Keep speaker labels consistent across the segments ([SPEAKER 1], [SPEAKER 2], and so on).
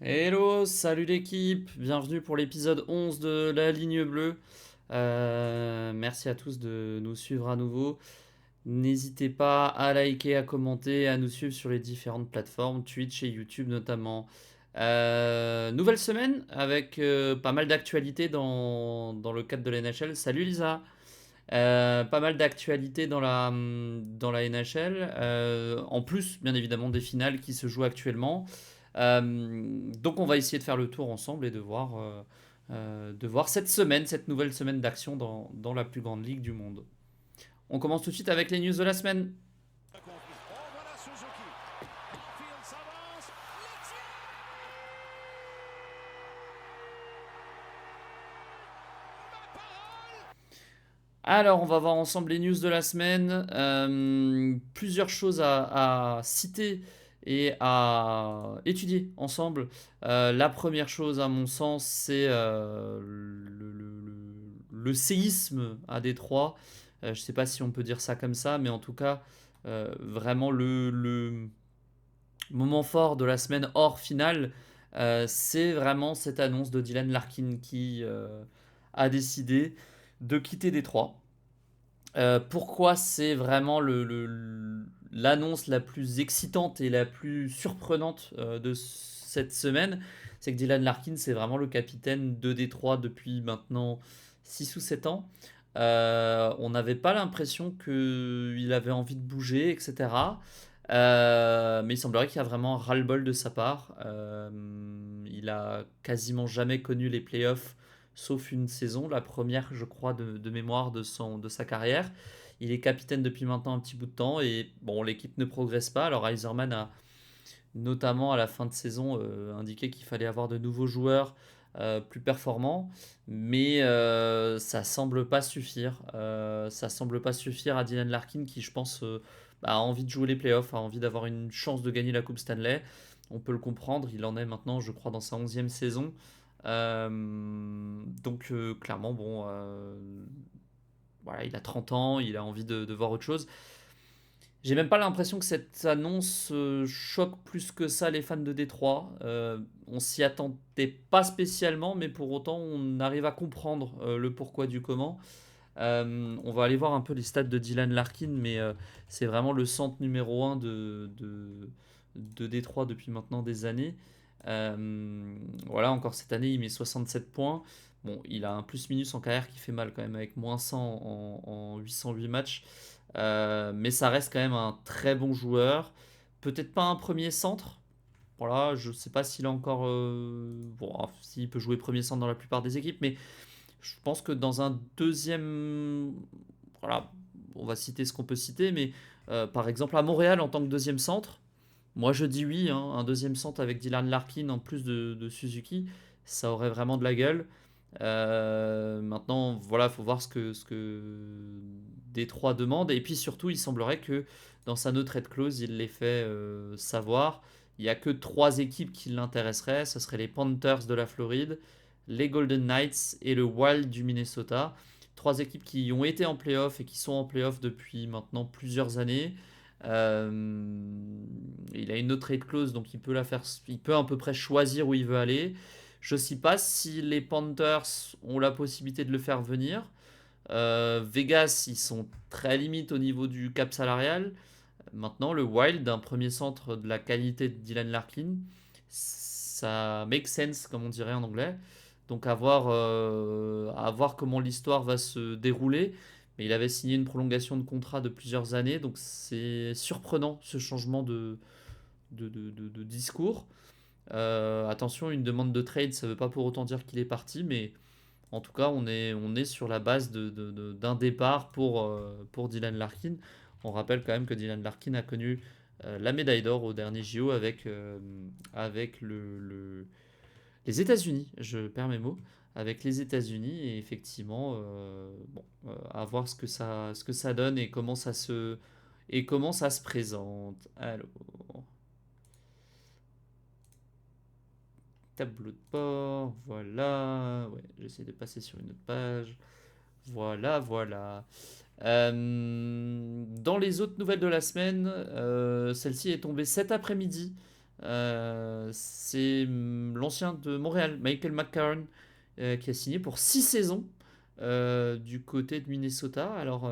[SPEAKER 1] Hello, salut l'équipe, bienvenue pour l'épisode 11 de la ligne bleue. Merci à tous de nous suivre à nouveau. N'hésitez pas à liker, à commenter, à nous suivre sur les différentes plateformes, Twitch et YouTube notamment. Nouvelle semaine avec pas mal d'actualités dans le cadre de la NHL. Salut Lisa. Pas mal d'actualités dans la NHL. En plus, bien évidemment, des finales qui se jouent actuellement. Donc, on va essayer de faire le tour ensemble et de voir cette semaine, cette nouvelle semaine d'action dans la plus grande ligue du monde. On commence tout de suite avec les news de la semaine. Alors, on va voir ensemble les news de la semaine. Plusieurs choses à citer et à étudier ensemble. La première chose, à mon sens, c'est le séisme à Détroit. Je ne sais pas si on peut dire ça comme ça, mais en tout cas, vraiment le moment fort de la semaine hors finale, c'est vraiment cette annonce de Dylan Larkin qui a décidé de quitter Détroit. Pourquoi c'est vraiment l'annonce la plus excitante et la plus surprenante de cette semaine? C'est que Dylan Larkin, c'est vraiment le capitaine de Détroit depuis maintenant 6 ou 7 ans. On n'avait pas l'impression qu'il avait envie de bouger, etc. Mais il semblerait qu'il y a vraiment un ras-le-bol de sa part. Il a quasiment jamais connu les playoffs sauf une saison, la première, je crois, de mémoire de sa carrière. Il est capitaine depuis maintenant un petit bout de temps et bon, l'équipe ne progresse pas. Alors Iserman a notamment à la fin de saison indiqué qu'il fallait avoir de nouveaux joueurs plus performants, mais ça semble pas suffire. Ça semble pas suffire à Dylan Larkin qui, je pense, a envie de jouer les playoffs, a envie d'avoir une chance de gagner la Coupe Stanley. On peut le comprendre, il en est maintenant, je crois, dans sa 11e saison. Donc clairement, bon, voilà, il a 30 ans, il a envie de voir autre chose. J'ai même pas l'impression que cette annonce choque plus que ça les fans de Détroit. On s'y attendait pas spécialement, mais pour autant on arrive à comprendre le pourquoi du comment. On va aller voir un peu les stats de Dylan Larkin, mais c'est vraiment le centre numéro un de Détroit depuis maintenant des années. Voilà, encore cette année, il met 67 points. Bon, il a un plus-minus en carrière qui fait mal quand même, avec moins 100 en 808 matchs. Mais ça reste quand même un très bon joueur. Peut-être pas un premier centre. Voilà, je sais pas s'il a encore. Bon, s'il peut jouer premier centre dans la plupart des équipes, mais je pense que dans un deuxième. Voilà, on va citer ce qu'on peut citer, mais par exemple à Montréal en tant que deuxième centre, moi je dis oui, hein, un deuxième centre avec Dylan Larkin en plus de Suzuki, ça aurait vraiment de la gueule. Maintenant, voilà, il faut voir ce que Détroit demande. Et puis surtout, il semblerait que dans sa no trade clause, il l'ait fait savoir. Il n'y a que trois équipes qui l'intéresseraient. Ce seraient les Panthers de la Floride, les Golden Knights et le Wild du Minnesota. Trois équipes qui ont été en playoff et qui sont en playoff depuis maintenant plusieurs années. Il a une no trade clause, donc il peut à peu près choisir où il veut aller. Je ne sais pas si les Panthers ont la possibilité de le faire venir. Vegas, ils sont très limites au niveau du cap salarial. Maintenant, le Wild, d'un premier centre de la qualité de Dylan Larkin, ça make sense, comme on dirait en anglais. Donc à voir comment l'histoire va se dérouler. Mais il avait signé une prolongation de contrat de plusieurs années, donc c'est surprenant ce changement de discours. Attention, une demande de trade, ça ne veut pas pour autant dire qu'il est parti, mais en tout cas, on est sur la base d'un départ pour Dylan Larkin. On rappelle quand même que Dylan Larkin a connu la médaille d'or au dernier JO avec les États-Unis, je perds mes mots, avec les États-Unis, et effectivement, bon, à voir ce que ça donne et comment ça se présente. Alors, tableau de bord, voilà. Ouais, j'essaie de passer sur une autre page. Voilà, voilà. Dans les autres nouvelles de la semaine, celle-ci est tombée cet après-midi. c'est l'ancien de Montréal, Michael McCarron, qui a signé pour 6 saisons du côté de Minnesota. Alors,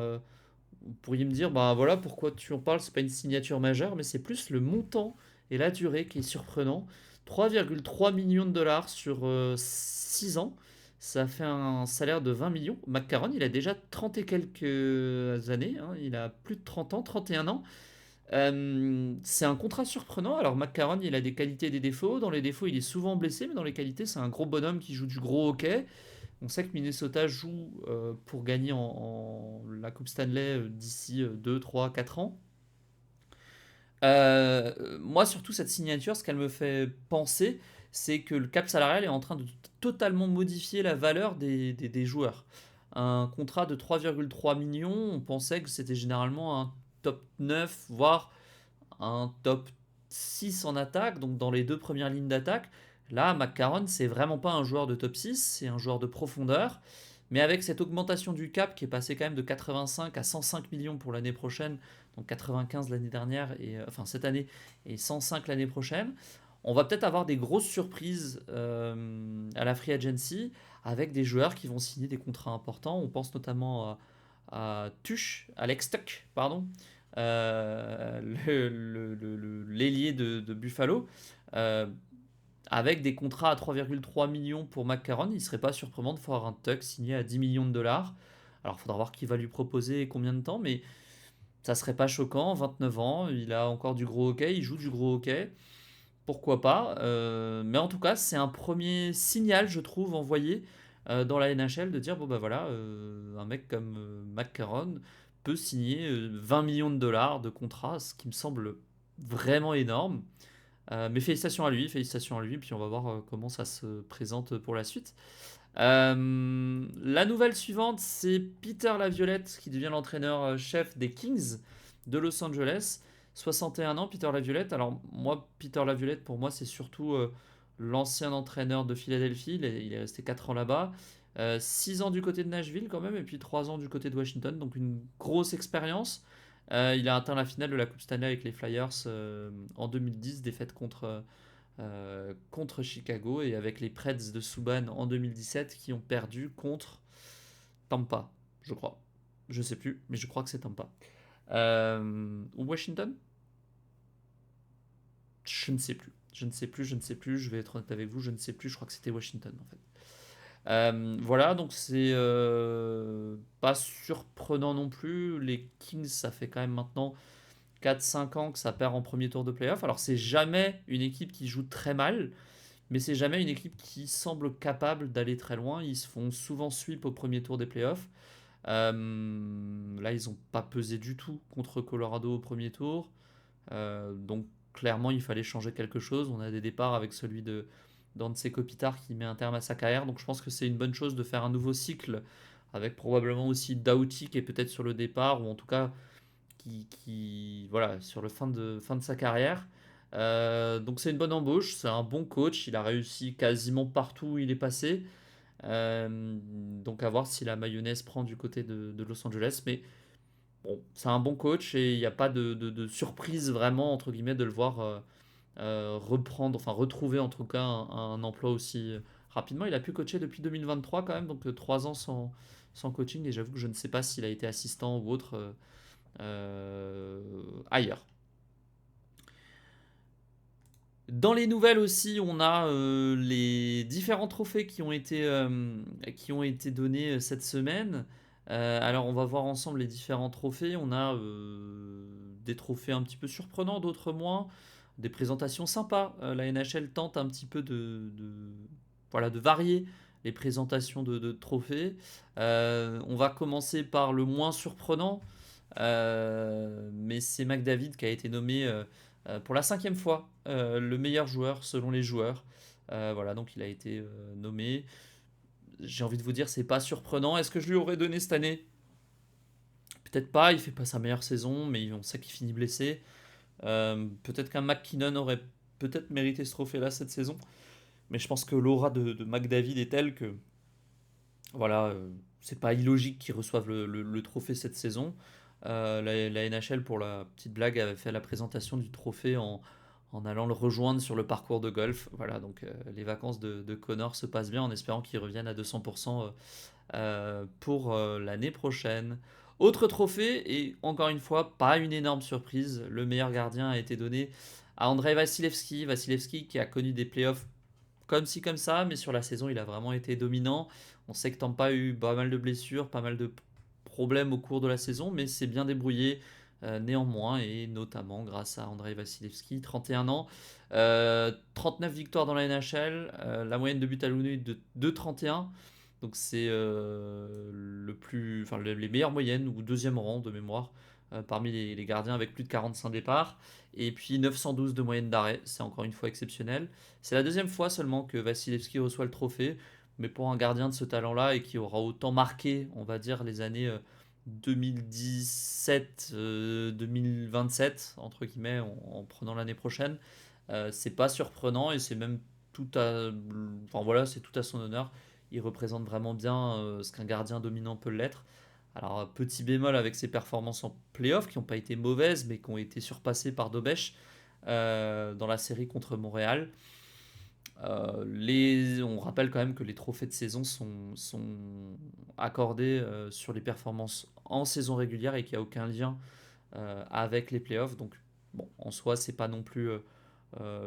[SPEAKER 1] vous pourriez me dire, bah voilà, pourquoi tu en parles, c'est pas une signature majeure, mais c'est plus le montant et la durée qui est surprenant. 3,3 millions de dollars sur 6 ans, ça fait un salaire de 20 millions. McCarron, il a déjà 30 et quelques années, hein, il a plus de 30 ans, 31 ans. C'est un contrat surprenant. Alors McCarron, il a des qualités et des défauts. Dans les défauts, il est souvent blessé, mais dans les qualités, c'est un gros bonhomme qui joue du gros hockey. On sait que Minnesota joue pour gagner la Coupe Stanley d'ici 2, 3, 4 ans. Moi, surtout, cette signature, ce qu'elle me fait penser, c'est que le cap salarial est en train de totalement modifier la valeur des joueurs. Un contrat de 3,3 millions, on pensait que c'était généralement un top 9, voire un top 6 en attaque, donc dans les deux premières lignes d'attaque. Là, McCarron, c'est vraiment pas un joueur de top 6, c'est un joueur de profondeur. Mais avec cette augmentation du cap qui est passé quand même de 85 à 105 millions pour l'année prochaine, donc 95 l'année dernière, enfin cette année, et 105 l'année prochaine, on va peut-être avoir des grosses surprises à la free agency avec des joueurs qui vont signer des contrats importants. On pense notamment à Tuch, Alex Tuch, pardon, l'ailier de Buffalo, euh, avec des contrats à 3,3 millions pour McCarron. Il ne serait pas surprenant de voir un Tuck signé à 10 millions de dollars. Alors, il faudra voir qui va lui proposer et combien de temps, mais ça serait pas choquant. 29 ans, il a encore du gros hockey, il joue du gros hockey. Pourquoi pas, mais en tout cas, c'est un premier signal, je trouve, envoyé dans la NHL de dire bon, bah voilà, un mec comme McCarron peut signer 20 millions de dollars de contrat, ce qui me semble vraiment énorme. Mais félicitations à lui, puis on va voir comment ça se présente pour la suite. La nouvelle suivante, c'est Peter Laviolette qui devient l'entraîneur-chef des Kings de Los Angeles. 61 ans, Peter Laviolette. Alors moi, Peter Laviolette, pour moi, c'est surtout l'ancien entraîneur de Philadelphie. Il est resté 4 ans là-bas. 6 ans du côté de Nashville quand même, et puis 3 ans du côté de Washington. Donc une grosse expérience. Il a atteint la finale de la Coupe Stanley avec les Flyers en 2010, défaite contre Chicago, et avec les Preds de Subban en 2017 qui ont perdu contre Tampa, je crois. Je sais plus, mais je crois que c'est Tampa. Ou Washington. Je ne sais plus. Je ne sais plus, je ne sais plus. Je vais être honnête avec vous, je ne sais plus. Je crois que c'était Washington en fait. Voilà, donc c'est pas surprenant non plus. Les Kings, ça fait quand même maintenant 4-5 ans que ça perd en premier tour de playoff. Alors c'est jamais une équipe qui joue très mal, mais c'est jamais une équipe qui semble capable d'aller très loin. Ils se font souvent sweep au premier tour des playoffs. Là, ils n'ont pas pesé du tout contre Colorado au premier tour. Donc clairement, il fallait changer quelque chose. On a des départs avec celui de d'Anse Kopitar qui met un terme à sa carrière. Donc je pense que c'est une bonne chose de faire un nouveau cycle avec probablement aussi Doughty qui est peut-être sur le départ, ou en tout cas voilà, sur le fin de sa carrière. Donc c'est une bonne embauche, c'est un bon coach, il a réussi quasiment partout où il est passé. Donc à voir si la mayonnaise prend du côté de Los Angeles. Mais bon, c'est un bon coach et il n'y a pas de surprise vraiment, entre guillemets, de le voir reprendre, enfin retrouver en tout cas un emploi aussi rapidement. Il a pu coacher depuis 2023 quand même, donc 3 ans sans coaching, et j'avoue que je ne sais pas s'il a été assistant ou autre ailleurs. Dans les nouvelles aussi, on a les différents trophées qui ont été donnés cette semaine. Alors on va voir ensemble les différents trophées. On a des trophées un petit peu surprenants, d'autres moins. Des présentations sympas. La NHL tente un petit peu voilà, de varier les présentations de trophées. On va commencer par le moins surprenant. Mais c'est McDavid qui a été nommé pour la 5e fois le meilleur joueur selon les joueurs. Voilà, donc il a été nommé. J'ai envie de vous dire, c'est pas surprenant. Est-ce que je lui aurais donné cette année? Peut-être pas, il fait pas sa meilleure saison, mais on sait qu'il finit blessé. Peut-être qu'un McKinnon aurait peut-être mérité ce trophée-là cette saison, mais je pense que l'aura de McDavid est telle que voilà, c'est pas illogique qu'ils reçoivent le trophée cette saison. La NHL, pour la petite blague, avait fait la présentation du trophée en allant le rejoindre sur le parcours de golf. Voilà, donc les vacances de Connor se passent bien en espérant qu'il revienne à 200% pour l'année prochaine. Autre trophée, et encore une fois, pas une énorme surprise, le meilleur gardien a été donné à Andrei Vasilevski. Vasilevski qui a connu des playoffs comme ci comme ça, mais sur la saison il a vraiment été dominant. On sait que Tampa a eu pas mal de blessures, pas mal de problèmes au cours de la saison, mais c'est bien débrouillé néanmoins, et notamment grâce à Andrei Vasilevski, 31 ans, 39 victoires dans la NHL, la moyenne de buts à l'ONU de 2,31. Donc c'est les meilleures moyennes, ou deuxième rang de mémoire, parmi les gardiens avec plus de 45 départs. Et puis 912 de moyenne d'arrêt, c'est encore une fois exceptionnel. C'est la deuxième fois seulement que Vasilevski reçoit le trophée, mais pour un gardien de ce talent-là et qui aura autant marqué, on va dire, les années 2017, 2027, entre guillemets, en prenant l'année prochaine, c'est pas surprenant, et c'est même tout à, enfin voilà, c'est tout à son honneur. Il représente vraiment bien ce qu'un gardien dominant peut l'être. Alors, petit bémol avec ses performances en playoff, qui n'ont pas été mauvaises, mais qui ont été surpassées par Dobèche dans la série contre Montréal. On rappelle quand même que les trophées de saison sont accordés sur les performances en saison régulière, et qu'il n'y a aucun lien avec les playoffs. Donc, bon, en soi, c'est pas non plus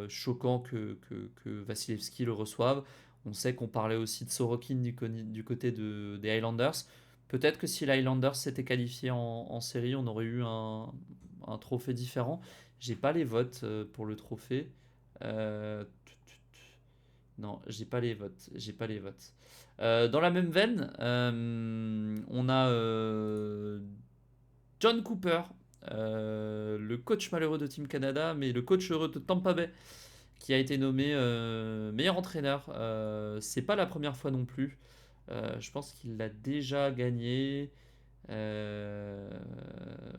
[SPEAKER 1] choquant que Vasilevski le reçoive. On sait qu'on parlait aussi de Sorokin du côté des Highlanders. Peut-être que si les Highlanders s'étaient qualifiés en série, on aurait eu un trophée différent. J'ai pas les votes pour le trophée. Non, j'ai pas les votes. J'ai pas les votes. Dans la même veine, on a John Cooper, le coach malheureux de Team Canada, mais le coach heureux de Tampa Bay, qui a été nommé meilleur entraîneur. C'est pas la première fois non plus. Je pense qu'il l'a déjà gagné. Euh,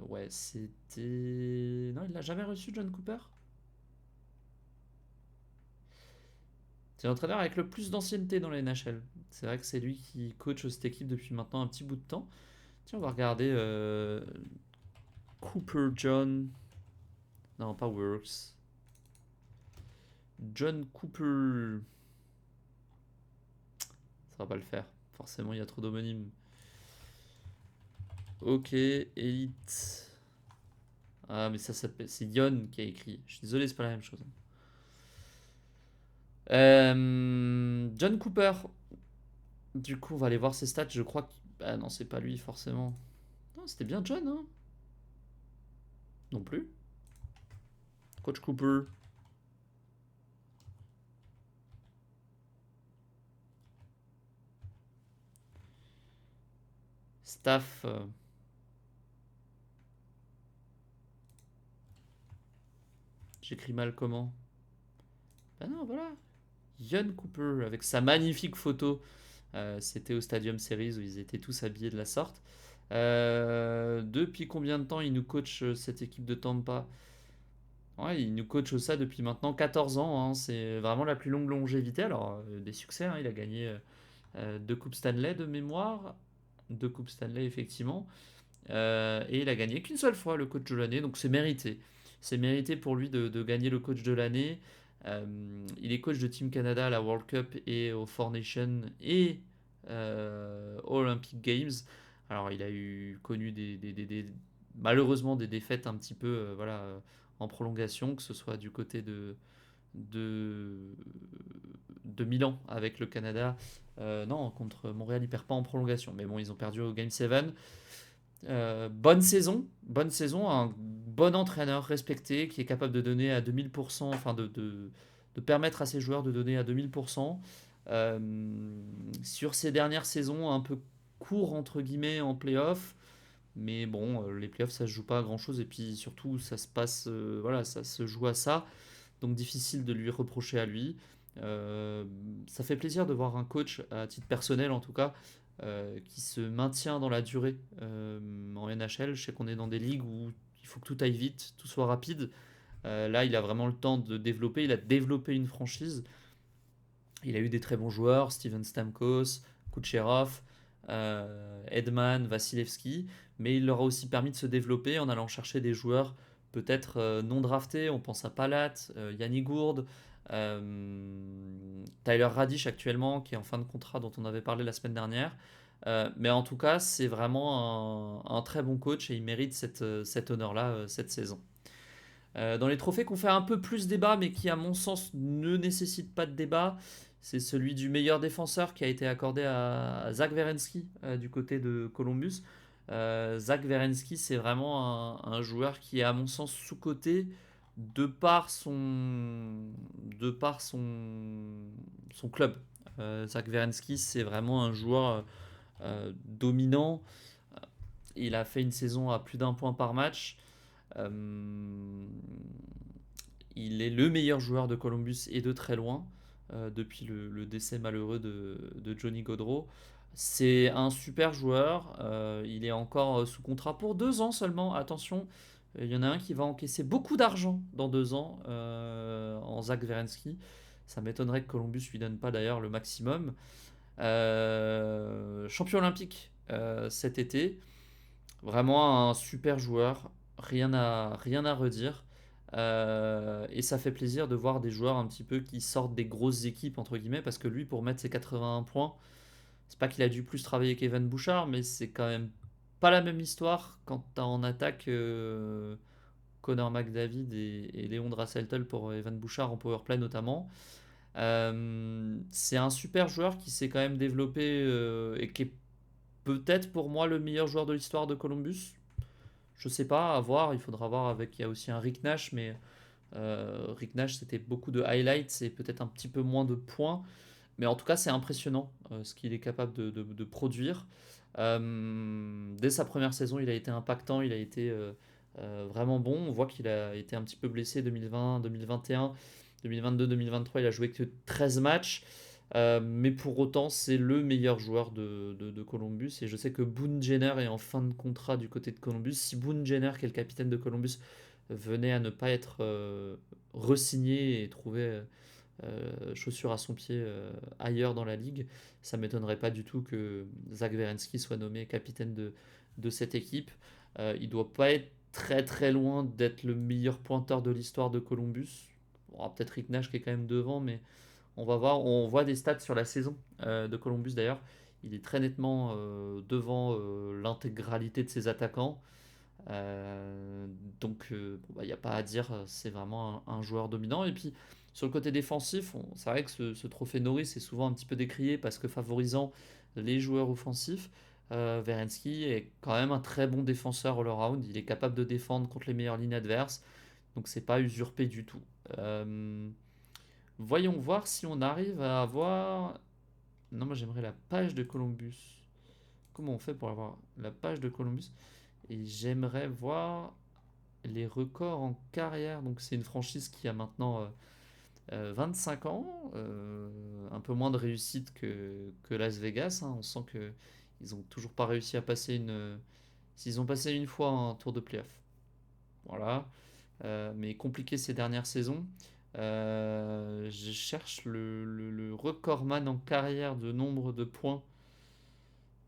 [SPEAKER 1] ouais, c'était. Non, il l'a jamais reçu, John Cooper. C'est l'entraîneur avec le plus d'ancienneté dans la NHL. C'est vrai que c'est lui qui coach cette équipe depuis maintenant un petit bout de temps. Tiens, on va regarder Cooper John. Non, pas Works. John Cooper. Ça va pas le faire. Forcément, il y a trop d'homonymes. Ok, Elite. Ah, mais ça s'appelle. C'est Yon qui a écrit. Je suis désolé, c'est pas la même chose. John Cooper. Du coup, on va aller voir ses stats. Je crois que. Ah non, c'est pas lui, forcément. Non, c'était bien John, hein. Non plus. Coach Cooper. Staff. J'écris mal comment? Ben non, voilà. Ian Cooper, avec sa magnifique photo. C'était au Stadium Series où ils étaient tous habillés de la sorte. Depuis combien de temps il nous coach cette équipe de Tampa? Ouais, il nous coach ça depuis maintenant 14 ans, hein. C'est vraiment la plus longue longévité. Alors, des succès, hein. Il a gagné deux Coupes Stanley de mémoire. Deux Coupes Stanley, effectivement. Et il a gagné qu'une seule fois le coach de l'année, donc c'est mérité. C'est mérité pour lui de gagner le coach de l'année. Il est coach de Team Canada à la World Cup et au Four Nations et aux Olympic Games. Alors il a connu malheureusement des défaites un petit peu voilà, en prolongation, que ce soit du côté de, de Milan avec le Canada. Non, contre Montréal, il perd pas en prolongation. Mais bon, ils ont perdu au Game 7. Bonne saison, un bon entraîneur respecté qui est capable de donner à 2000%, enfin de permettre à ses joueurs de donner à 2000%. Euh, sur ces dernières saisons, un peu court entre guillemets en playoff, mais bon, les playoffs ça se joue pas à grand chose, et puis surtout ça se passe, voilà, ça se joue à ça, donc difficile de lui reprocher à lui. Ça fait plaisir de voir un coach, à titre personnel en tout cas, qui se maintient dans la durée en NHL. Je sais qu'on est dans des ligues où il faut que tout aille vite, tout soit rapide. Là, il a vraiment le temps de développer. Il a développé une franchise. Il a eu des très bons joueurs, Steven Stamkos, Kucherov, Edman, Vasilevski, mais il leur a aussi permis de se développer en allant chercher des joueurs peut-être non draftés. On pense à Palat, Yanni Gourde, Tyler Radish actuellement, qui est en fin de contrat, dont on avait parlé la semaine dernière. Mais en tout cas, c'est vraiment un très bon coach et il mérite cet honneur-là cette saison. Dans les trophées qu'on fait un peu plus débat, mais qui, à mon sens, ne nécessitent pas de débat, c'est celui du meilleur défenseur qui a été accordé à Zach Werenski du côté de Columbus. Zach Werenski, c'est vraiment un joueur qui est, à mon sens, sous-coté de par son club. Zach Werenski, c'est vraiment un joueur dominant. Il a fait une saison à plus d'un point par match. Euh, il est le meilleur joueur de Columbus et de très loin depuis le décès malheureux de Johnny Gaudreau. C'est un super joueur. Il est encore sous contrat pour 2 ans seulement. Attention, il y en a un qui va encaisser beaucoup d'argent dans 2 ans en Zach Werenski. Ça m'étonnerait que Columbus lui donne pas d'ailleurs le maximum. Champion olympique cet été. Vraiment un super joueur, rien à redire. Et ça fait plaisir de voir des joueurs un petit peu qui sortent des grosses équipes, entre guillemets, parce que lui, pour mettre ses 81 points, c'est pas qu'il a dû plus travailler qu'Evan Bouchard, mais c'est quand même pas la même histoire quand t'as en attaque Connor McDavid et Léon Draisaitl pour Evan Bouchard en powerplay notamment. C'est un super joueur qui s'est quand même développé et qui est peut-être pour moi le meilleur joueur de l'histoire de Columbus. Je sais pas, à voir, il faudra voir avec. Il y a aussi un Rick Nash, mais Rick Nash c'était beaucoup de highlights et peut-être un petit peu moins de points. Mais en tout cas, c'est impressionnant ce qu'il est capable de produire. Dès sa première saison, il a été impactant, il a été vraiment bon. On voit qu'il a été un petit peu blessé 2020, 2021, 2022, 2023. Il a joué que 13 matchs. Mais pour autant, c'est le meilleur joueur de Columbus. Et je sais que Boone Jenner est en fin de contrat du côté de Columbus. Si Boone Jenner, qui est le capitaine de Columbus, venait à ne pas être re-signé et trouver chaussure à son pied ailleurs dans la ligue, ça m'étonnerait pas du tout que Zach Werenski soit nommé capitaine de cette équipe. Il doit pas être très très loin d'être le meilleur pointeur de l'histoire de Columbus. Bon, peut-être Rick Nash qui est quand même devant, mais on va voir. On voit des stats sur la saison de Columbus d'ailleurs. Il est très nettement devant l'intégralité de ses attaquants. Donc, il n'y a pas à dire, c'est vraiment un joueur dominant. Et puis, sur le côté défensif, c'est vrai que ce trophée Norris est souvent un petit peu décrié parce que favorisant les joueurs offensifs, Werenski est quand même un très bon défenseur all-around. Il est capable de défendre contre les meilleures lignes adverses. Donc, c'est pas usurpé du tout. Voyons voir si on arrive à avoir. Non, moi j'aimerais la page de Columbus. Comment on fait pour avoir la page de Columbus? Et j'aimerais voir les records en carrière. Donc c'est une franchise qui a maintenant 25 ans, un peu moins de réussite que Las Vegas, hein. On sent que ils ont toujours pas réussi à passer une. S'ils ont passé une fois un tour de playoff. Voilà. Mais compliqué ces dernières saisons. Je cherche le recordman en carrière de nombre de points.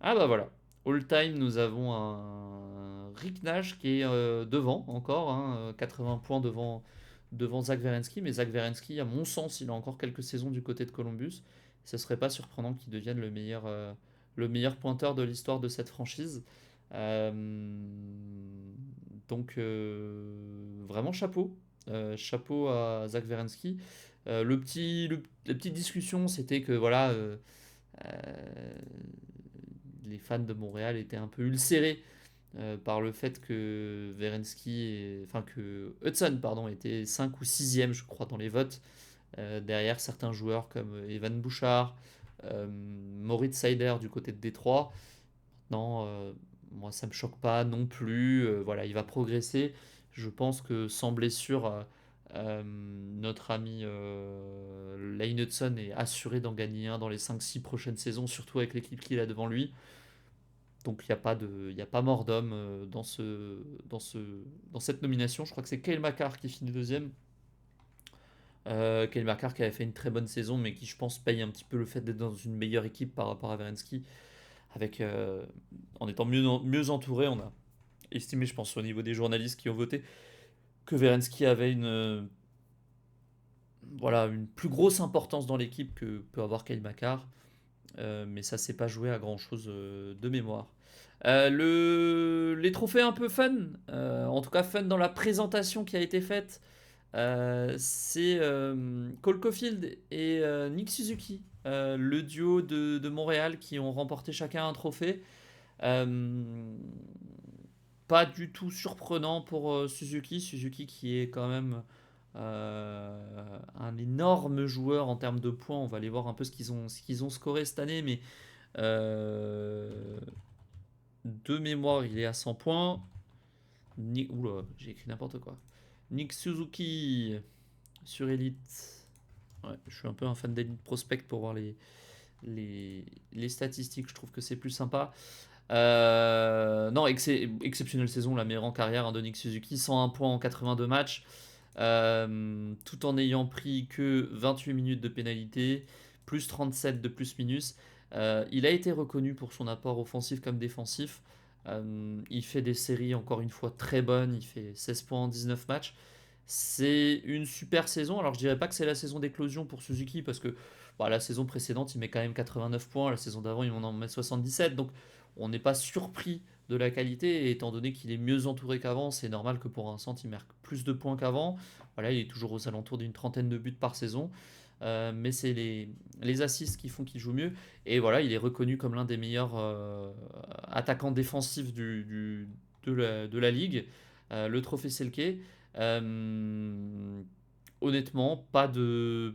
[SPEAKER 1] Ah bah voilà. All time, nous avons un Rick Nash qui est devant encore, hein, 80 points devant Zach Werenski. Mais Zach Werenski, à mon sens, il a encore quelques saisons du côté de Columbus. Ce serait pas surprenant qu'il devienne le meilleur pointeur de l'histoire de cette franchise. Euh, donc vraiment chapeau. Chapeau à Zach Werenski. La petite discussion, c'était que voilà, euh, les fans de Montréal étaient un peu ulcérés par le fait que enfin que Hudson, pardon, était 5 ou 6e, je crois, dans les votes, derrière certains joueurs comme Evan Bouchard, Moritz Seider du côté de Détroit. Non, moi ça me choque pas non plus. Voilà, il va progresser. Je pense que sans blessure, notre ami Lane Hudson est assuré d'en gagner un dans les 5-6 prochaines saisons, surtout avec l'équipe qu'il a devant lui. Donc il y a pas mort d'homme dans cette nomination. Je crois que c'est Cale Makar qui finit deuxième. Cale Makar qui avait fait une très bonne saison, mais qui je pense paye un petit peu le fait d'être dans une meilleure équipe par rapport à Werenski. Avec, en étant mieux entouré, on a estimé, je pense, au niveau des journalistes qui ont voté, que Werenski avait voilà, une plus grosse importance dans l'équipe que peut avoir Kyle Makar. Mais ça s'est pas joué à grand chose de mémoire. Les trophées un peu fun, en tout cas fun dans la présentation qui a été faite, c'est Cole Caulfield et Nick Suzuki, le duo de Montréal qui ont remporté chacun un trophée. Euh, Pas du tout surprenant pour Suzuki. Suzuki qui est quand même un énorme joueur en termes de points. On va aller voir un peu ce qu'ils ont scoré cette année, mais de mémoire, il est à 100 points. Oula, j'ai écrit n'importe quoi. Nick Suzuki sur Elite. Ouais, je suis un peu un fan d'Elite Prospect pour voir les statistiques. Je trouve que c'est plus sympa. Non, exceptionnelle saison, la meilleure en carrière de Nick Suzuki. 101 points en 82 matchs. Tout en ayant pris que 28 minutes de pénalité, plus 37 de plus-minus. Il a été reconnu pour son apport offensif comme défensif. Il fait des séries encore une fois très bonnes. Il fait 16 points en 19 matchs. C'est une super saison. Alors je dirais pas que c'est la saison d'éclosion pour Suzuki parce que bah, la saison précédente il met quand même 89 points. La saison d'avant il en met 77. Donc on n'est pas surpris de la qualité. Et étant donné qu'il est mieux entouré qu'avant, c'est normal que pour un centre il marque plus de points qu'avant. Voilà, il est toujours aux alentours d'une trentaine de buts par saison. Mais c'est les assists qui font qu'il joue mieux. Et voilà, il est reconnu comme l'un des meilleurs attaquants défensifs de la ligue. Le trophée Selke. Euh, Honnêtement, pas de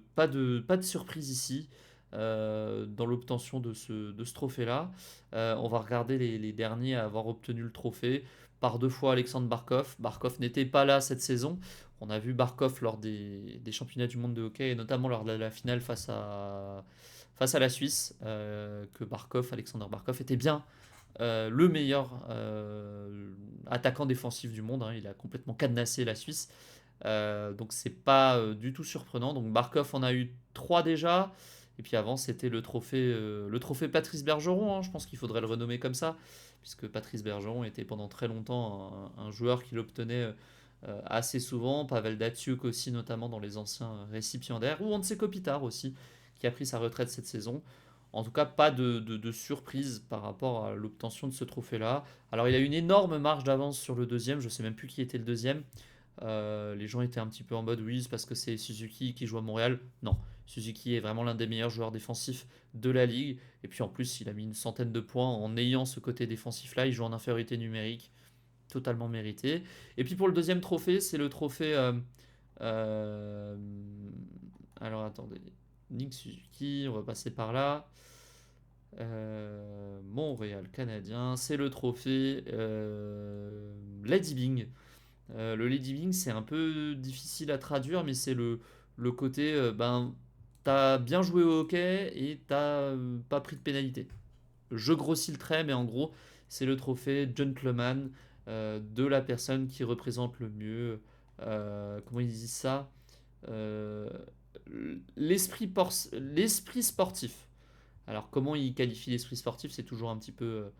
[SPEAKER 1] surprise ici dans l'obtention de ce trophée-là. On va regarder les derniers à avoir obtenu le trophée. Par deux fois, Alexandre Barkov. Barkov n'était pas là cette saison. On a vu Barkov lors des championnats du monde de hockey, et notamment lors de la finale face à la Suisse, que Alexander Barkov, était bien le meilleur attaquant défensif du monde. Hein. Il a complètement cadenassé la Suisse. Donc c'est pas du tout surprenant. Donc Barkov en a eu 3 déjà. Et puis avant c'était le trophée Patrice Bergeron. Hein. Je pense qu'il faudrait le renommer comme ça. Puisque Patrice Bergeron était pendant très longtemps un joueur qui l'obtenait assez souvent. Pavel Datsyuk aussi notamment dans les anciens récipiendaires. Ou Anse Kopitar aussi qui a pris sa retraite cette saison. En tout cas, pas de surprise par rapport à l'obtention de ce trophée-là. Alors, il a une énorme marge d'avance sur le deuxième. Je ne sais même plus qui était le deuxième. Les gens étaient un petit peu en mode oui, c'est parce que c'est Suzuki qui joue à Montréal. Non, Suzuki est vraiment l'un des meilleurs joueurs défensifs de la ligue. Et puis en plus, il a mis une centaine de points en ayant ce côté défensif-là. Il joue en infériorité numérique, totalement mérité. Et puis pour le deuxième trophée, c'est le trophée. Euh, alors attendez, Nick Suzuki, on va passer par là. Montréal canadien, c'est le trophée Lady Byng. Le Lady Byng, c'est un peu difficile à traduire, mais c'est le côté, ben, t'as bien joué au hockey et t'as pas pris de pénalité. Je grossis le trait, mais en gros, c'est le trophée gentleman de la personne qui représente le mieux, comment ils disent ça, Euh, l'esprit sportif. Alors, comment il qualifie l'esprit sportif, c'est toujours un petit peu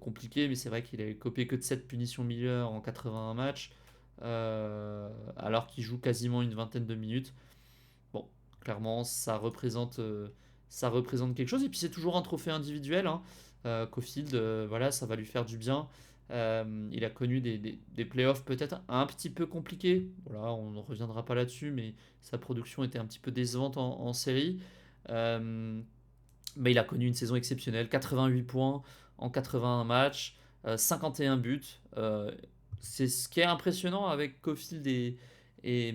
[SPEAKER 1] compliqué, mais c'est vrai qu'il a copié que de 7 punitions Miller en 81 matchs, alors qu'il joue quasiment une vingtaine de minutes. Bon, clairement, ça représente quelque chose. Et puis, c'est toujours un trophée individuel. Hein. Caulfield, voilà, ça va lui faire du bien. Il a connu des playoffs peut-être un petit peu compliqués. Voilà, on ne reviendra pas là-dessus, mais sa production était un petit peu décevante en série. Euh, mais il a connu une saison exceptionnelle, 88 points en 81 matchs, 51 buts. C'est ce qui est impressionnant avec Caulfield et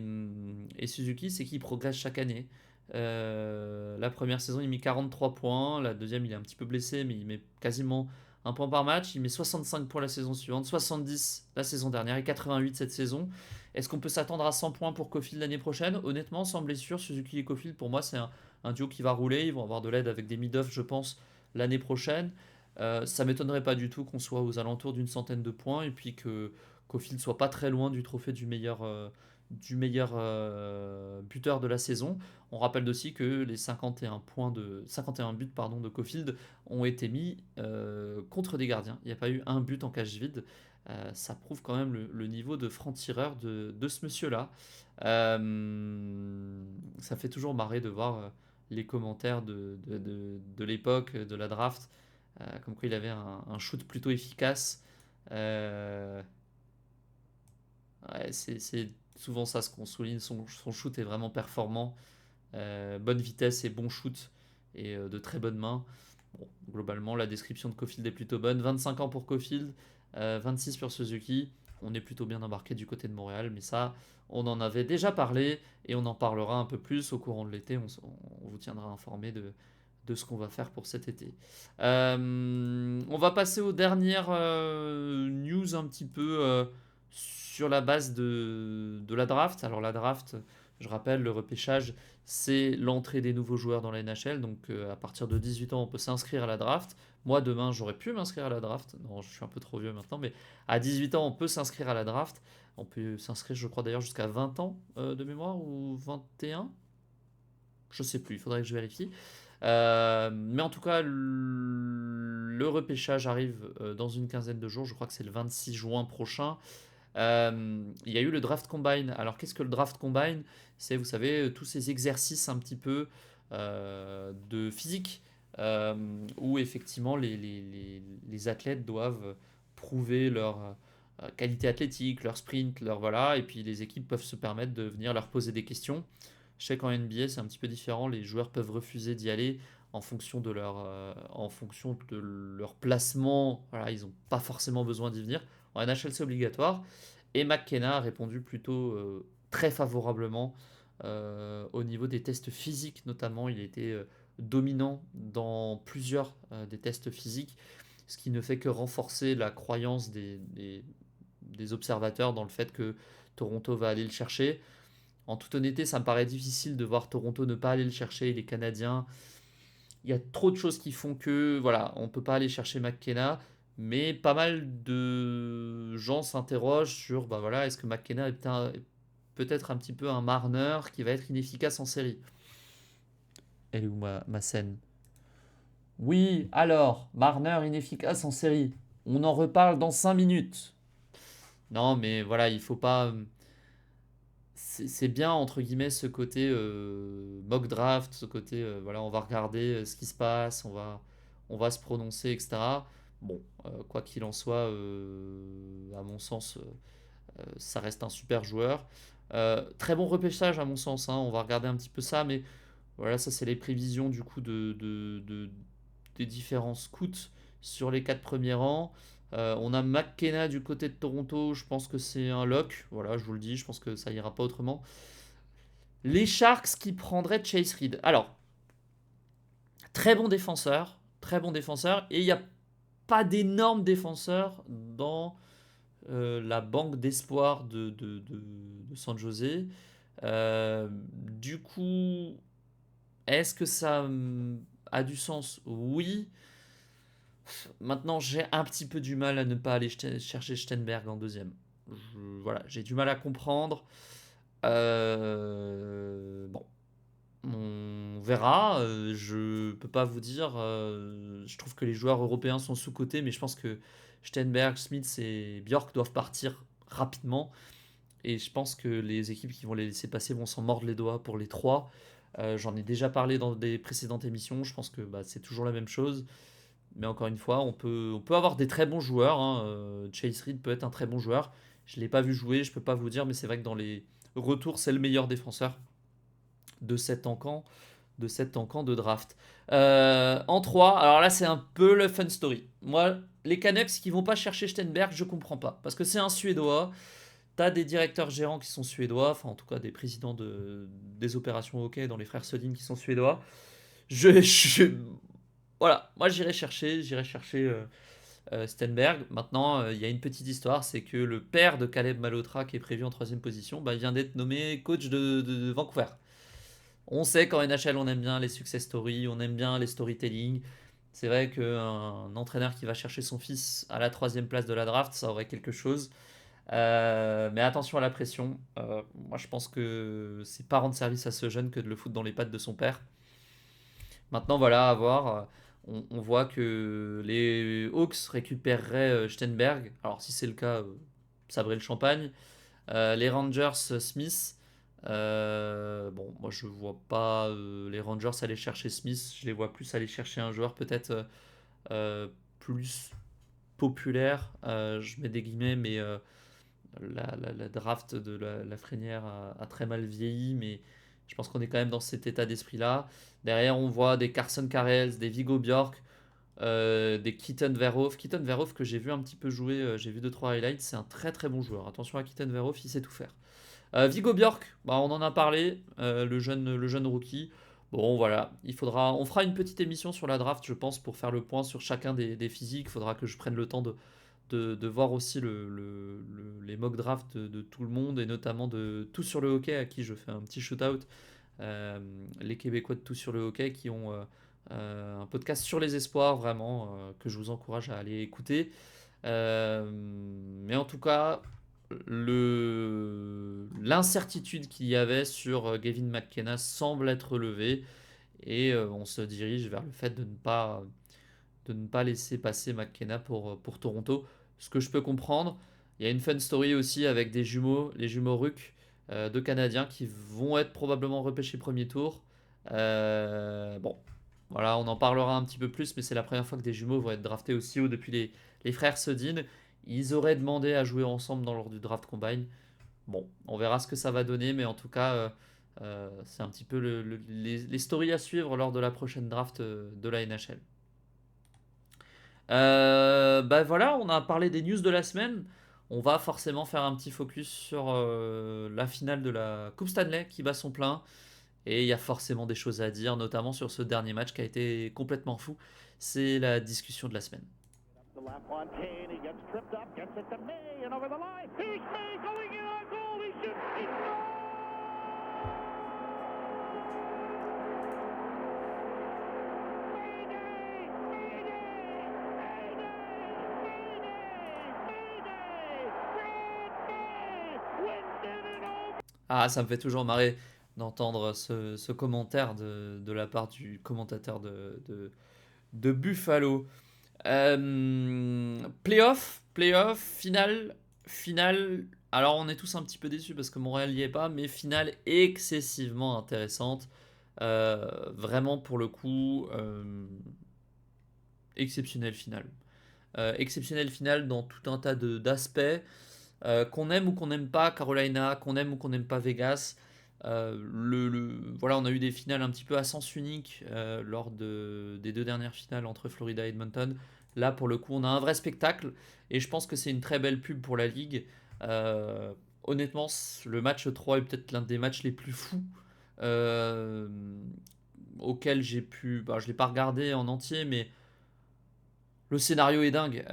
[SPEAKER 1] Suzuki, c'est qu'il progresse chaque année. La première saison, il met 43 points. La deuxième, il est un petit peu blessé, mais il met quasiment un point par match. Il met 65 points la saison suivante, 70 la saison dernière et 88 cette saison. Est-ce qu'on peut s'attendre à 100 points pour Caulfield l'année prochaine? Honnêtement, sans blessure, Suzuki et Caulfield, pour moi, c'est un duo qui va rouler. Ils vont avoir de l'aide avec des mid-off, je pense, l'année prochaine. Ça m'étonnerait pas du tout qu'on soit aux alentours d'une centaine de points et puis que Caulfield soit pas très loin du trophée du meilleur buteur de la saison. On rappelle aussi que les 51 buts pardon, de Caulfield ont été mis contre des gardiens. Il n'y a pas eu un but en cage vide. Ça prouve quand même le niveau de franc-tireur de ce monsieur-là. Ça fait toujours marrer de voir les commentaires de l'époque, de la draft, comme quoi il avait un shoot plutôt efficace. Euh, ouais, c'est souvent ça ce qu'on souligne, son shoot est vraiment performant. Bonne vitesse et bon shoot et de très bonnes mains. Bon, globalement, la description de Cofield est plutôt bonne. 25 ans pour Cofield, 26 pour Suzuki. On est plutôt bien embarqué du côté de Montréal, mais ça, on en avait déjà parlé et on en parlera un peu plus au courant de l'été. On vous tiendra informé de ce qu'on va faire pour cet été. On va passer aux dernières news un petit peu sur la base de la draft. Alors la draft, je rappelle, le repêchage, c'est l'entrée des nouveaux joueurs dans la NHL. Donc à partir de 18 ans, on peut s'inscrire à la draft. Moi, demain, j'aurais pu m'inscrire à la draft. Non, je suis un peu trop vieux maintenant, mais à 18 ans, on peut s'inscrire à la draft. On peut s'inscrire, je crois d'ailleurs, jusqu'à 20 ans de mémoire ou 21. Je sais plus, il faudrait que je vérifie. Mais en tout cas, le repêchage arrive dans une quinzaine de jours. Je crois que c'est le 26 juin prochain. Il y a eu le draft combine. Alors qu'est-ce que le draft combine? C'est, vous savez, tous ces exercices un petit peu de physique euh, où effectivement les athlètes doivent prouver leur qualité athlétique, leur sprint, leur voilà, et puis les équipes peuvent se permettre de venir leur poser des questions. Je sais qu'en NBA c'est un petit peu différent, les joueurs peuvent refuser d'y aller en fonction de leur placement. Voilà, ils n'ont pas forcément besoin d'y venir. En NHL c'est obligatoire. Et McKenna a répondu plutôt très favorablement au niveau des tests physiques, notamment. Il était dominant dans plusieurs des tests physiques, ce qui ne fait que renforcer la croyance des observateurs dans le fait que Toronto va aller le chercher. En toute honnêteté, ça me paraît difficile de voir Toronto ne pas aller le chercher. Les Canadiens, il y a trop de choses qui font que voilà, on ne peut pas aller chercher McKenna. Mais pas mal de gens s'interrogent sur bah voilà, est-ce que McKenna est peut-être un petit peu un Marner qui va être inefficace en série. Elle est où ma scène? Oui, alors, Marner inefficace en série. On en reparle dans 5 minutes. Non, mais voilà, il faut pas. C'est bien, entre guillemets, ce côté mock draft, ce côté, voilà, on va regarder ce qui se passe, on va se prononcer, etc. Bon, quoi qu'il en soit, à mon sens, ça reste un super joueur. Très bon repêchage, à mon sens, hein, on va regarder un petit peu ça, mais voilà, ça, c'est les prévisions du coup des différents scouts sur les 4 premiers rangs. On a McKenna du côté de Toronto, je pense que c'est un lock. Voilà, je vous le dis, je pense que ça ira pas autrement. Les Sharks qui prendraient Chase Reed. Alors, très bon défenseur, et il n'y a pas d'énormes défenseurs dans la banque d'espoir de San Jose. Du coup, est-ce que ça a du sens? Oui. Maintenant, j'ai un petit peu du mal à ne pas aller chercher Stenberg en deuxième. Voilà, j'ai du mal à comprendre. Bon, on verra. Je peux pas vous dire. Je trouve que les joueurs européens sont sous-cotés, mais je pense que Stenberg, Smith et Bjork doivent partir rapidement. Et je pense que les équipes qui vont les laisser passer vont s'en mordre les doigts pour les trois. J'en ai déjà parlé dans des précédentes émissions. Je pense que bah, c'est toujours la même chose. Mais encore une fois, on peut avoir des très bons joueurs, hein. Chase Reed peut être un très bon joueur. Je ne l'ai pas vu jouer, je ne peux pas vous dire, mais c'est vrai que dans les retours, c'est le meilleur défenseur de cet encan de draft. En 3, alors là, c'est un peu le fun story. Moi, les Canucks qui vont pas chercher Stenberg, je comprends pas. Parce que c'est un Suédois. T'as des directeurs gérants qui sont suédois, enfin en tout cas des présidents des opérations hockey dans les frères Sodin qui sont suédois. Voilà, moi j'irai chercher Stenberg. Maintenant, il y a une petite histoire, c'est que le père de Caleb Malhotra, qui est prévu en troisième position, bah, vient d'être nommé coach de Vancouver. On sait qu'en NHL, on aime bien les success stories, on aime bien les storytelling. C'est vrai qu'un entraîneur qui va chercher son fils à la troisième place de la draft, ça aurait quelque chose. Mais attention à la pression. Moi, je pense que c'est pas rendre service à ce jeune que de le foutre dans les pattes de son père. Maintenant, voilà, à voir. On voit que les Hawks récupéreraient Steinberg. Alors si c'est le cas, ça brille le champagne. Les Rangers, Smith. Bon, moi je vois pas les Rangers aller chercher Smith. Je les vois plus aller chercher un joueur peut-être plus populaire. Je mets des guillemets, mais la draft de la Frénière a très mal vieilli. Mais je pense qu'on est quand même dans cet état d'esprit-là. Derrière, on voit des Carson Karels, des Viggo Bjork, des Keaton Verhoeven. Keaton Verhoeven que j'ai vu un petit peu jouer, j'ai vu 2-3 highlights, c'est un très très bon joueur. Attention à Keaton Verhoeven, il sait tout faire. Viggo Bjork, bah, on en a parlé, le jeune rookie. Bon voilà, on fera une petite émission sur la draft, je pense, pour faire le point sur chacun des physiques. Il faudra que je prenne le temps de voir aussi les mock drafts de tout le monde et notamment de Tout sur le hockey à qui je fais un petit shootout. Les Québécois de Tout sur le hockey qui ont un podcast sur les espoirs vraiment que je vous encourage à aller écouter. Mais en tout cas, l'incertitude qu'il y avait sur Gavin McKenna semble être levée et on se dirige vers le fait de ne pas laisser passer McKenna pour Toronto. Ce que je peux comprendre, il y a une fun story aussi avec des jumeaux, les jumeaux Ruck, deux Canadiens qui vont être probablement repêchés premier tour. Bon, voilà, on en parlera un petit peu plus, mais c'est la première fois que des jumeaux vont être draftés aussi haut depuis les frères Sedin. Ils auraient demandé à jouer ensemble dans l'ordre du draft combine. Bon, on verra ce que ça va donner, mais en tout cas, c'est un petit peu les stories à suivre lors de la prochaine draft de la NHL. Bah voilà, on a parlé des news de la semaine. On va forcément faire un petit focus sur la finale de la Coupe Stanley qui bat son plein. Et il y a forcément des choses à dire, notamment sur ce dernier match qui a été complètement fou. C'est la discussion de la semaine. Ah, ça me fait toujours marrer d'entendre ce commentaire de la part du commentateur de Buffalo. Playoff, finale. Alors on est tous un petit peu déçus parce que Montréal n'y est pas, mais finale excessivement intéressante. Vraiment pour le coup, exceptionnelle finale. Exceptionnelle finale dans tout un tas d'aspects. Qu'on aime ou qu'on n'aime pas Carolina, qu'on aime ou qu'on n'aime pas Vegas. Voilà, on a eu des finales un petit peu à sens unique lors des deux dernières finales entre Florida et Edmonton. Là, pour le coup, on a un vrai spectacle et je pense que c'est une très belle pub pour la ligue. Euh, Honnêtement, le match 3 est peut-être l'un des matchs les plus fous euh, auxquels j'ai pu. Bah, je ne l'ai pas regardé en entier, mais le scénario est dingue.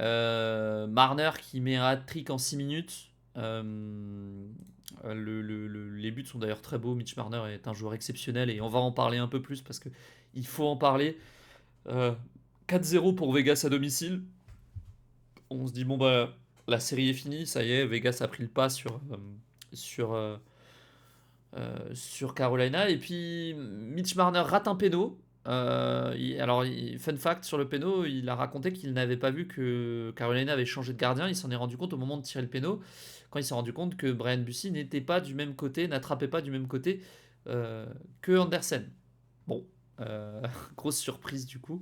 [SPEAKER 1] Marner qui met un hat-trick en 6 minutes. Les buts sont d'ailleurs très beaux. Mitch Marner est un joueur exceptionnel et on va en parler un peu plus parce que il faut en parler. Euh, 4-0 pour Vegas à domicile. On se dit bon bah la série est finie, ça y est, Vegas a pris le pas sur, euh, sur Carolina. Et puis Mitch Marner rate un péno. Alors, fun fact sur le péno, il a raconté qu'il n'avait pas vu que Carolina avait changé de gardien. Il s'en est rendu compte au moment de tirer le péno, quand il s'est rendu compte que Brian Bussy n'était pas du même côté, n'attrapait pas du même côté euh, que Andersen. Bon, grosse surprise du coup.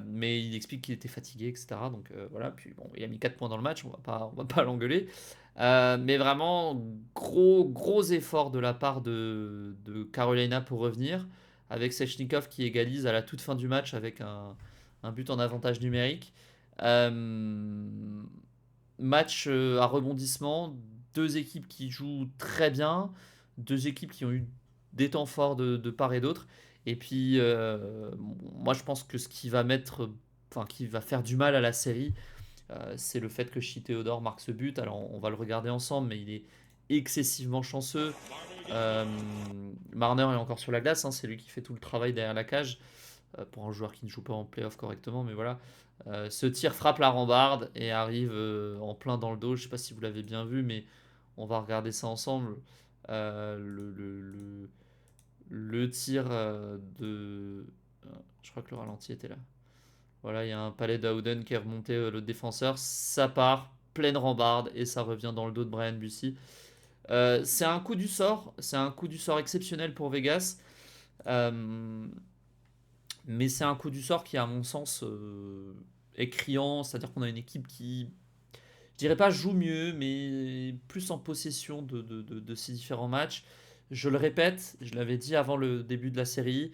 [SPEAKER 1] Mais il explique qu'il était fatigué, etc. Donc voilà, puis bon, il a mis 4 points dans le match, on va pas l'engueuler. Mais vraiment, gros effort de la part de Carolina pour revenir, avec Sechnikov qui égalise à la toute fin du match avec un but en avantage numérique. Euh, Match à rebondissement, deux équipes qui jouent très bien, deux équipes qui ont eu des temps forts de part et d'autre. Et puis, moi, je pense que ce qui va enfin, qui va faire du mal à la série, c'est le fait que Shea Theodore marque ce but. Alors, on va le regarder ensemble, mais il est excessivement chanceux. Euh, Marner est encore sur la glace, hein, c'est lui qui fait tout le travail derrière la cage pour un joueur qui ne joue pas en playoff correctement, mais voilà. Ce tir frappe la rambarde et arrive en plein dans le dos. Je ne sais pas si vous l'avez bien vu, mais on va regarder ça ensemble. Le tir de. Je crois que le ralenti était là. Voilà, il y a un palais d'Auden qui est remonté le défenseur. Ça part, pleine rambarde, et ça revient dans le dos de Brian Bussy. C'est un coup du sort. C'est un coup du sort exceptionnel pour Vegas. Euh, mais c'est un coup du sort qui, à mon sens, est criant. C'est-à-dire qu'on a une équipe qui, je dirais pas joue mieux, mais plus en possession de ces différents matchs. Je le répète, je l'avais dit avant le début de la série,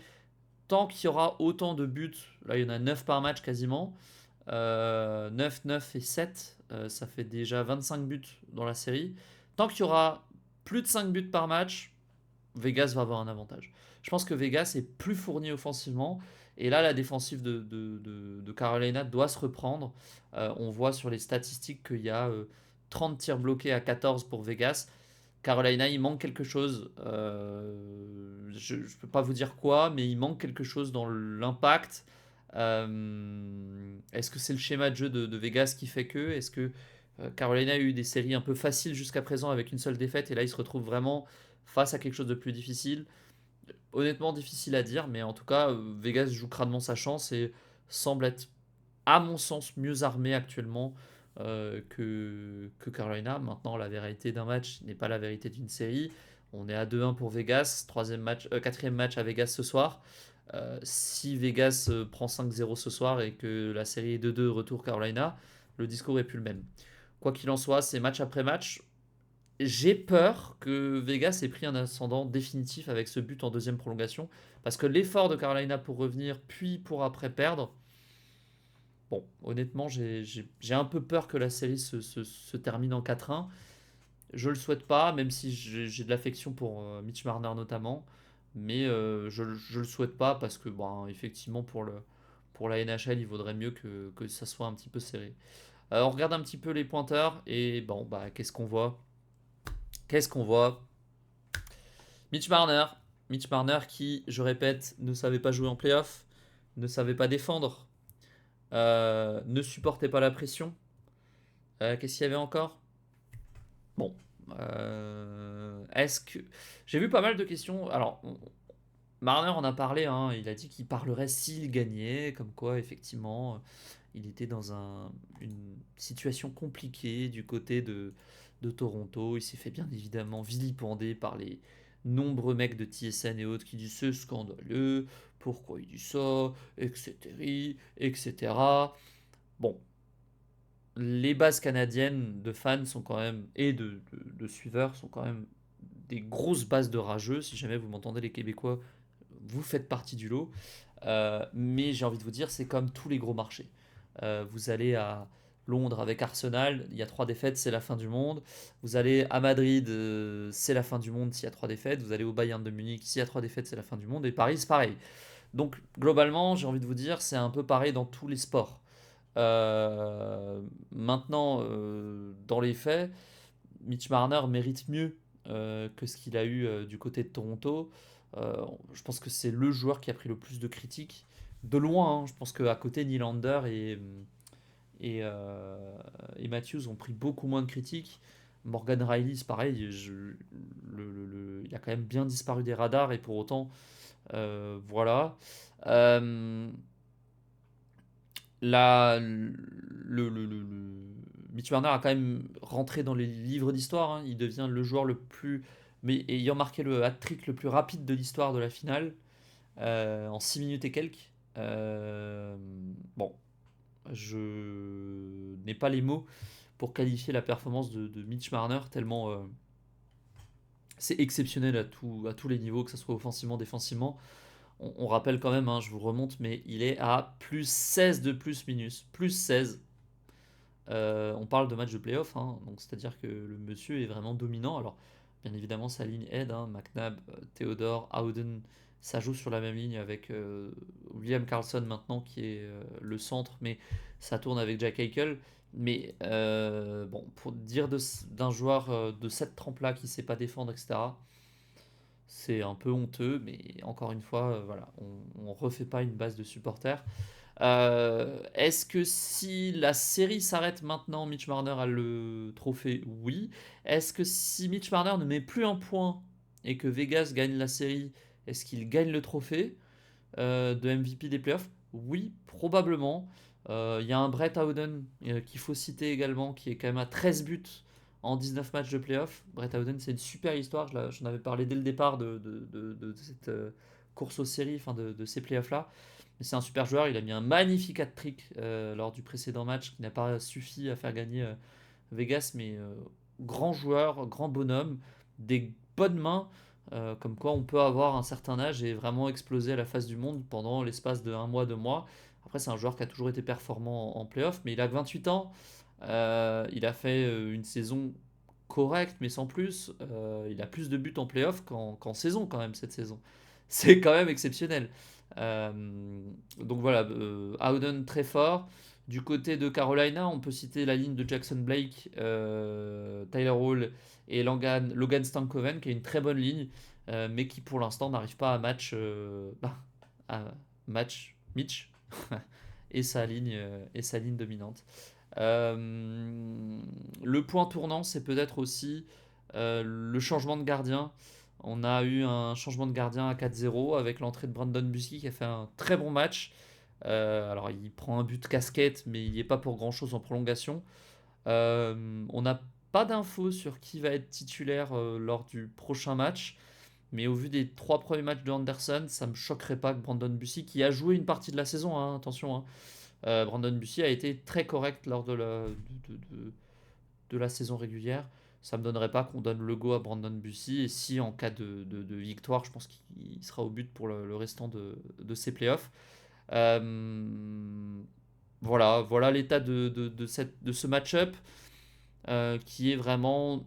[SPEAKER 1] tant qu'il y aura autant de buts, là il y en a 9 par match quasiment, 9, 9 et 7, ça fait déjà 25 buts dans la série. Tant qu'il y aura plus de 5 buts par match, Vegas va avoir un avantage. Je pense que Vegas est plus fourni offensivement. Et là, la défensive de Carolina doit se reprendre. On voit sur les statistiques qu'il y a 30 tirs bloqués à 14 pour Vegas. Carolina, il manque quelque chose. Je ne peux pas vous dire quoi, mais il manque quelque chose dans l'impact. Est-ce que c'est le schéma de jeu de Vegas qui fait que est-ce que Carolina a eu des séries un peu faciles jusqu'à présent avec une seule défaite et là il se retrouve vraiment face à quelque chose de plus difficile? Honnêtement, difficile à dire, mais en tout cas, Vegas joue crânement sa chance et semble être, à mon sens, mieux armé actuellement que Carolina. Maintenant, la vérité d'un match n'est pas la vérité d'une série. On est à 2-1 pour Vegas, quatrième match à Vegas ce soir. Si Vegas prend 5-0 ce soir et que la série est 2-2 retour Carolina, le discours est plus le même. Quoi qu'il en soit, c'est match après match. J'ai peur que Vegas ait pris un ascendant définitif avec ce but en deuxième prolongation, parce que l'effort de Carolina pour revenir, puis pour après perdre, bon, honnêtement, j'ai un peu peur que la série se termine en 4-1. Je le souhaite pas, même si j'ai de l'affection pour Mitch Marner notamment, mais je le souhaite pas parce que, bon, effectivement, pour la NHL, il vaudrait mieux que ça soit un petit peu serré. On regarde un petit peu les pointeurs, et bon, bah, qu'est-ce qu'on voit? Qu'est-ce qu'on voit? Mitch Marner. Mitch Marner qui, je répète, ne savait pas jouer en playoff, ne savait pas défendre, ne supportait pas la pression. Qu'est-ce qu'il y avait encore? Bon. Est-ce que. J'ai vu pas mal de questions. Alors, Marner en a parlé, hein, il a dit qu'il parlerait s'il gagnait, comme quoi, effectivement, il était dans une situation compliquée du côté de Toronto. Il s'est fait bien évidemment vilipender par les nombreux mecs de TSN et autres qui disent c'est scandaleux, pourquoi il dit ça, etc. etc. Bon, les bases canadiennes de fans sont quand même, et de suiveurs, sont quand même des grosses bases de rageux. Si jamais vous m'entendez, les Québécois, vous faites partie du lot. Mais j'ai envie de vous dire, c'est comme tous les gros marchés. Vous allez à Londres avec Arsenal, il y a 3 défaites, c'est la fin du monde. Vous allez à Madrid, c'est la fin du monde s'il y a 3 défaites. Vous allez au Bayern de Munich, s'il y a 3 défaites, c'est la fin du monde. Et Paris, c'est pareil. Donc globalement, j'ai envie de vous dire, c'est un peu pareil dans tous les sports. Maintenant, dans les faits, Mitch Marner mérite mieux que ce qu'il a eu du côté de Toronto. Je pense que c'est le joueur qui a pris le plus de critiques. De loin, hein. Je pense qu'à côté, Nylander et Matthews ont pris beaucoup moins de critiques. Morgan Riley, c'est pareil, il a quand même bien disparu des radars et pour autant, voilà. Euh, Mitch Marner a quand même rentré dans les livres d'histoire, hein. Il devient le joueur le plus. Mais ayant marqué le hat-trick le plus rapide de l'histoire de la finale, en 6 minutes et quelques. Bon, je n'ai pas les mots pour qualifier la performance de Mitch Marner, tellement c'est exceptionnel à tous les niveaux, que ce soit offensivement, défensivement. On rappelle quand même, hein, je vous remonte, mais il est à plus 16 de plus minus. Plus 16. On parle de match de playoff, hein, donc c'est-à-dire que le monsieur est vraiment dominant. Alors, bien évidemment, sa ligne aide, hein, McNabb, Theodore, Howden, ça joue sur la même ligne avec William Karlsson maintenant qui est le centre, mais ça tourne avec Jack Eichel. Mais bon, pour dire d'un joueur de cette trempe-là qui ne sait pas défendre, etc., c'est un peu honteux, mais encore une fois, voilà, on ne refait pas une base de supporters. Est-ce que si la série s'arrête maintenant, Mitch Marner a le trophée? Oui. Est-ce que si Mitch Marner ne met plus un point et que Vegas gagne la série, est-ce qu'il gagne le trophée de MVP des playoffs? Oui, probablement. Il y a un Brett Howden qu'il faut citer également, qui est quand même à 13 buts en 19 matchs de playoff. Brett Howden, c'est une super histoire. J'en avais parlé dès le départ de cette course aux séries, enfin de ces playoffs-là. Mais c'est un super joueur. Il a mis un magnifique hat-trick lors du précédent match qui n'a pas suffi à faire gagner Vegas. Mais grand joueur, grand bonhomme, des bonnes mains. Comme quoi on peut avoir un certain âge et vraiment exploser à la face du monde pendant l'espace de un mois, 2 mois. Après, c'est un joueur qui a toujours été performant en playoff, mais il a que 28 ans. Il a fait une saison correcte, mais sans plus. Il a plus de buts en playoff qu'en saison, quand même, cette saison. C'est quand même exceptionnel. Euh, donc voilà, Howden très fort. Du côté de Carolina, on peut citer la ligne de Jackson Blake, Tyler Hall et Logan Stankoven, qui est une très bonne ligne, mais qui pour l'instant n'arrive pas à match Mitch et sa ligne dominante. Le point tournant, c'est peut-être aussi le changement de gardien. On a eu un changement de gardien à 4-0 avec l'entrée de Brandon Busky qui a fait un très bon match. Alors il prend un but de casquette, mais il n'y est pas pour grand-chose en prolongation. On n'a pas d'infos sur qui va être titulaire lors du prochain match. Mais au vu des 3 premiers matchs de Anderson, ça me choquerait pas que Brandon Bussi, qui a joué une partie de la saison, hein, attention, hein, Brandon Bussi a été très correct lors de la saison régulière. Ça me donnerait pas qu'on donne le go à Brandon Bussi. Et si en cas de victoire, je pense qu'il sera au but pour le restant de ses playoffs. Euh, voilà l'état de ce match-up qui est vraiment,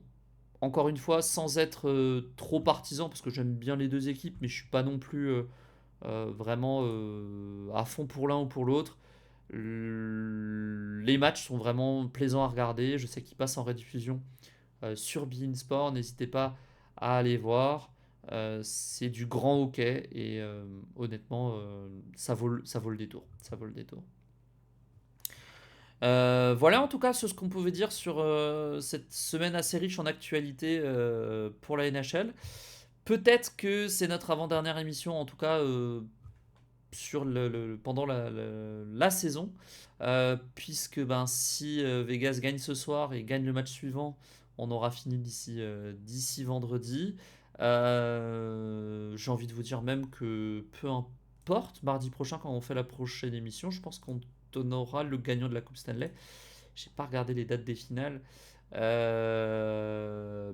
[SPEAKER 1] encore une fois, sans être trop partisan, parce que j'aime bien les deux équipes, mais je suis pas non plus vraiment à fond pour l'un ou pour l'autre. Les matchs sont vraiment plaisants à regarder. Je sais qu'ils passent en rediffusion sur beIN Sport. N'hésitez pas à aller voir. C'est du grand hockey et honnêtement, ça vaut le détour. Ça vaut le détour. Voilà en tout cas ce qu'on pouvait dire sur cette semaine assez riche en actualité pour la NHL. Peut-être que c'est notre avant-dernière émission, en tout cas pendant la saison, puisque ben, si Vegas gagne ce soir et gagne le match suivant, on aura fini d'ici vendredi. J'ai envie de vous dire même que peu importe, mardi prochain quand on fait la prochaine émission, je pense qu'on donnera le gagnant de la Coupe Stanley. J'ai pas regardé les dates des finales.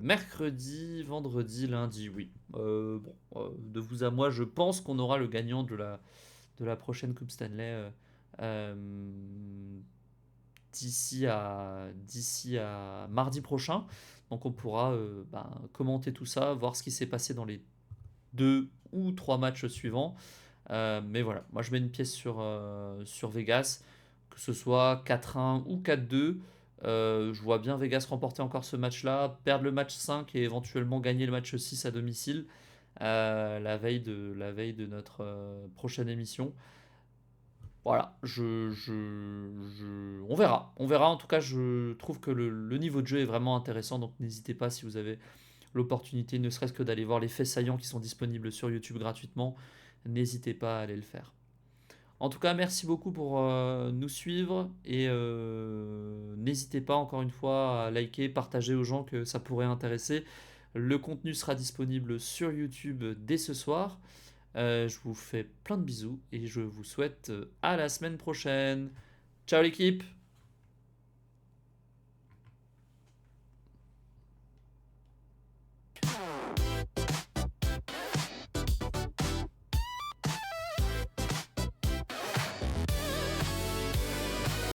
[SPEAKER 1] Mercredi, vendredi, lundi, oui. De vous à moi, je pense qu'on aura le gagnant de la prochaine Coupe Stanley euh, d'ici à mardi prochain. Donc on pourra commenter tout ça, voir ce qui s'est passé dans les 2 ou 3 matchs suivants. Mais voilà, moi je mets une pièce sur Vegas, que ce soit 4-1 ou 4-2. Je vois bien Vegas remporter encore ce match-là, perdre le match 5 et éventuellement gagner le match 6 à domicile la veille de notre prochaine émission. Voilà, on verra. On verra. En tout cas, je trouve que le niveau de jeu est vraiment intéressant. Donc n'hésitez pas si vous avez l'opportunité, ne serait-ce que d'aller voir les faits saillants qui sont disponibles sur YouTube gratuitement. N'hésitez pas à aller le faire. En tout cas, merci beaucoup pour nous suivre et n'hésitez pas encore une fois à liker, partager aux gens que ça pourrait intéresser. Le contenu sera disponible sur YouTube dès ce soir. Je vous fais plein de bisous et je vous souhaite à la semaine prochaine. Ciao l'équipe!